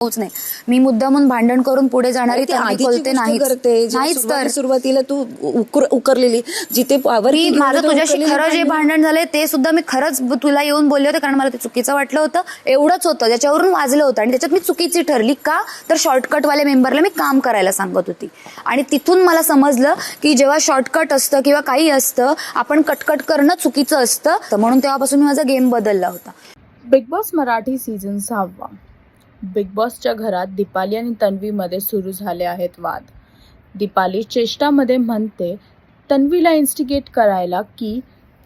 होच नाही. मी मुद्दामून भांडण करून पुढे जाणारी तन्वी कोलते नाहीच. नाहीच तर सुरुवातीला तू उकरलेली जिथे माझं तुझ्याशी खरं जे भांडण झालंय ते सुद्धा मी खरंच तुला येऊन बोलले होते, कारण मला ते चुकीचं वाटलं होतं. एवढंच होतं ज्याच्यावरून वाजलं होतं आणि त्याच्यात मी चुकीची ठरली. का तर शॉर्टकटवाल्या मेंबरला मी काम करायला सांगत होती आणि तिथून मला समजलं की जेव्हा शॉर्टकट असतं किंवा काही असतं आपण कटकट करणं चुकीचं असतं. म्हणून तेव्हापासून माझा गेम बदलला होता. Big boss Marathi season 6. Big बॉसच्या घरात दीपाली आणि तन्वीमध्ये सुरू झाले आहेत वाद. दीपाली चेष्टामध्ये म्हणते तन्वीला इन्स्टिगेट करायला की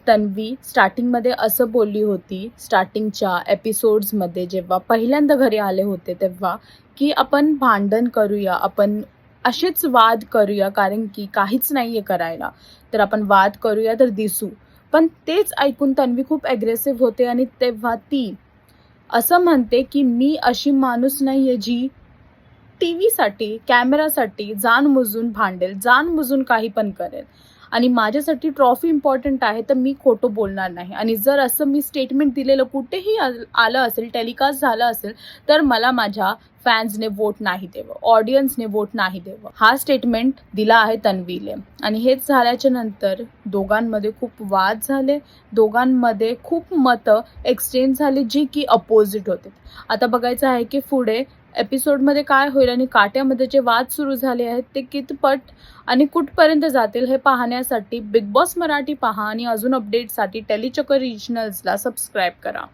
तन्वी स्टार्टिंगमध्ये असं बोलली होती स्टार्टिंगच्या एपिसोड्समध्ये जेव्हा पहिल्यांदा घरी आले होते तेव्हा, की आपण भांडण करूया, आपण असेच वाद करूया, कारण की काहीच नाहीये करायला, तर आपण वाद करूया तर दिसू. पण तेच ऐकून तन्वी खूप ॲग्रेसिव्ह होते आणि तेव्हा ती असं म्हणते की मी अशी माणूस नाहीये जी टीव्हीसाठी, कॅमेरासाठी जाणमुजून भांडेल, जाणमुजून काही पण करेल आणि माझ्यासाठी ट्रॉफी इम्पॉर्टंट आहे, तर मी खोटं बोलणार नाही. आणि जर असं मी स्टेटमेंट दिलेलं कुठेही आलं असेल, टेलिकास्ट झालं असेल, तर मला माझ्या फॅन्सने वोट नाही द्यावं, ऑडियन्सने वोट नाही द्यावं. हा स्टेटमेंट दिला आहे तन्वीले. आणि हेच झाल्याच्या नंतर दोघांमध्ये खूप वाद झाले, दोघांमध्ये खूप मतं एक्सचेंज झाली जी की अपोजिट होते. आता बघायचं आहे की पुढे एपिसोडमध्ये काय होईल आणि काट्यामध्ये जे वाद सुरू झाले आहेत ते कितपट आणि कुठपर्यंत जातील हे पाहण्यासाठी बिग बॉस मराठी पहा आणि अजून अपडेटसाठी टेलीचक्कर रिजनल्सला सबस्क्राईब करा.